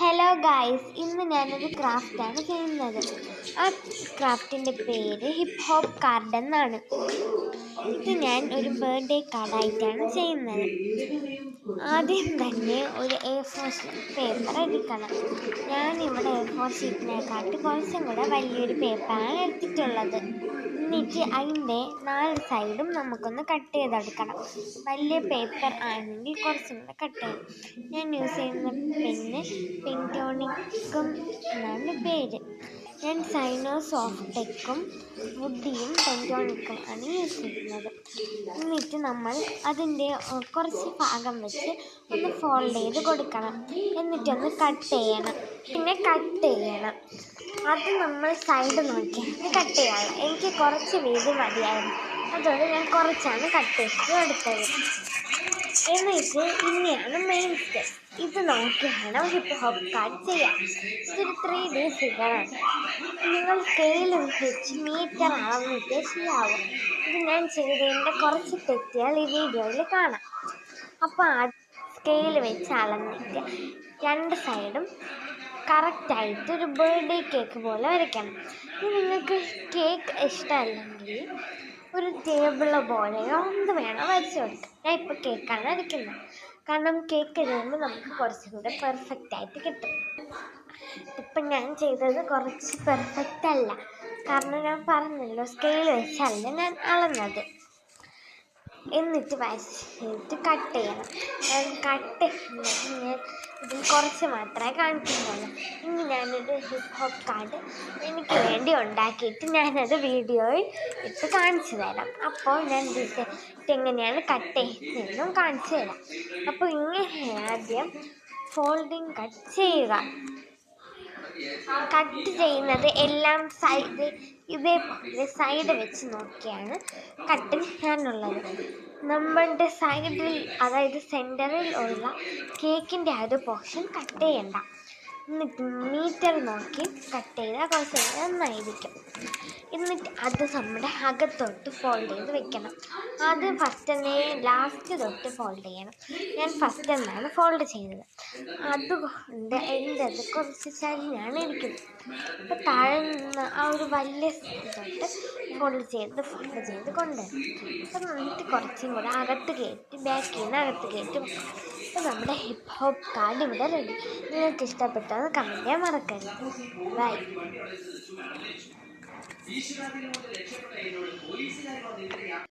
Hello guys, ഇന്ന് ഞാനൊരു ക്രാഫ്റ്റാണ് ചെയ്യുന്നത്. ആ ക്രാഫ്റ്റിൻ്റെ പേര് ഹിപ്പ് ഹോപ്പ് കാർഡ് എന്നാണ്. ഇത് ഞാൻ ഒരു ബർത്ത്ഡേ കാർഡായിട്ടാണ് ചെയ്യുന്നത്. ആദ്യം തന്നെ ഒരു A4 പേപ്പർ എടുക്കണം. ഞാനിവിടെ A4 ഷീറ്റിനെക്കാട്ടി കുറച്ചും കൂടെ വലിയൊരു പേപ്പറാണ് എടുത്തിട്ടുള്ളത്. എന്നിട്ട് അതിൻ്റെ 4 സൈഡും നമുക്കൊന്ന് കട്ട് ചെയ്തെടുക്കണം. വലിയ പേപ്പർ ആണെങ്കിൽ കുറച്ചും കൂടെ കട്ട് ചെയ്യണം. ഞാൻ യൂസ് ചെയ്യുന്ന പെന്ന് പെൻറ്റോണിക്കും എന്നാണ് പേര്. ഞാൻ സൈനോ സോഫ്ടെക്കും വുഡിയും പെൻറ്റോണിക്കും ആണ് യൂസ് ചെയ്യുന്നത്. എന്നിട്ട് നമ്മൾ അതിൻ്റെ കുറച്ച് ഭാഗം വെച്ച് ഒന്ന് ഫോൾഡ് ചെയ്ത് കൊടുക്കണം. എന്നിട്ടൊന്ന് കട്ട് ചെയ്യണം. പിന്നെ കട്ട് ചെയ്യണം. അത് നമ്മൾ സൈഡ് നോക്കിയാണ് കട്ട് ചെയ്യണം. എനിക്ക് കുറച്ച് വീതി മതിയായിരുന്നു, അതുകൊണ്ട് ഞാൻ കുറച്ചാണ് കട്ട് ചെയ്ത് എടുത്തത്. എന്നിട്ട് ഇനിയാണ് മെയിൻ സ്റ്റെപ്പ്. ഇത് നോക്കി വേണം ഹിപ്പ് ഹോപ്പ് കാർഡ് ചെയ്യാൻ. ഇതൊരു 3D ഫിഗറാണ്. നിങ്ങൾ സ്കെയിൽ വെച്ച് മീറ്റർ അളന്നിട്ട് ചെയ്യാവും. ഇത് ഞാൻ ചെയ്തതിൻ്റെ കുറച്ച് തെറ്റുകൾ ഈ വീഡിയോയിൽ കാണാം. അപ്പോൾ ആ സ്കെയിൽ വെച്ച് അളന്നിട്ട് 2 സൈഡും കറക്റ്റായിട്ട് ഒരു ബർത്ത്ഡേ കേക്ക് പോലെ വരയ്ക്കണം. ഇനി നിങ്ങൾക്ക് കേക്ക് ഇഷ്ടമല്ലെങ്കിൽ ഒരു ടേബിൾ പോലെയോ എന്ത് വേണോ വരച്ച് കൊടുക്കാം. ഞാൻ ഇപ്പോൾ കേക്കാണ് വരയ്ക്കുന്നത്, കാരണം കേക്ക് ചെയ്യുമ്പോൾ നമുക്ക് കുറച്ചും കൂടെ പെർഫെക്റ്റ് ആയിട്ട് കിട്ടും. ഇപ്പം ഞാൻ ചെയ്തത് കുറച്ച് പെർഫെക്റ്റ് അല്ല, കാരണം ഞാൻ പറഞ്ഞല്ലോ സ്കെയിൽ വെച്ചല്ല ഞാൻ അളന്നത്. എന്നിട്ട് വരച്ചിട്ട് കട്ട് ചെയ്യണം. കട്ട് ഞാൻ ഇതിൽ കുറച്ച് മാത്രമേ കാണിക്കുന്നുള്ളൂ. ഇനി ഞാനൊരു ഹിപ്പ് ഹോപ്പ് കാർഡ് എനിക്ക് വേണ്ടി ഉണ്ടാക്കിയിട്ട് ഞാനത് വീഡിയോയിൽ ഇട്ട് കാണിച്ചു തരാം. അപ്പോൾ ഞാൻ എങ്ങനെയാണ് കട്ട് ചെയ്യുന്നതെന്നും കാണിച്ചു തരാം. അപ്പോൾ ഇങ്ങനെ ആദ്യം ഫോൾഡിങ് കട്ട് ചെയ്യുക. കട്ട് ചെയ്യുന്നത് എല്ലാം ഇതേപോലെ സൈഡ് വെച്ച് നോക്കിയാണ് കട്ട് ചെയ്യാനുള്ളത്. നമ്മളുടെ സൈഡിൽ, അതായത് സെൻറ്ററിൽ ഉള്ള കേക്കിൻ്റെ ആ ഒരു പോർഷൻ കട്ട് ചെയ്യണ്ട. എന്നിട്ട് മീറ്റർ നോക്കി കട്ട് ചെയ്താൽ കുറച്ച് നന്നായിരിക്കും. എന്നിട്ട് അത് നമ്മുടെ അകത്തോട്ട് ഫോൾഡ് ചെയ്ത് വെക്കണം. അത് ഫസ്റ്റ് തന്നെ ലാസ്റ്റ് തൊട്ട് ഫോൾഡ് ചെയ്യണം. ഞാൻ ഫസ്റ്റ് എന്നാണ് ഫോൾഡ് ചെയ്തത്, അതുകൊണ്ട് എൻ്റെ അത് കുറച്ച് ചരിഞ്ഞാണ് ഇരിക്കുന്നത്. അപ്പോൾ താഴെ നിന്ന് ആ ഒരു വലിയ തൊട്ട് ഫോൾഡ് ചെയ്ത് കൊണ്ടുവരും. അപ്പം എന്നിട്ട് കുറച്ചും കൂടെ അകത്ത് കയറ്റി ബാക്കിൽ നിന്ന് അകത്ത് കയറ്റി. അപ്പോൾ നമ്മുടെ ഹിപ്പ് ഹോപ്പ് കാർഡ് ഇവിടെ റെഡി. നിങ്ങൾക്ക് ഇഷ്ടപ്പെട്ടത് കമൻറ്റ് ചെയ്യാൻ മറക്കരുത്. ബൈ.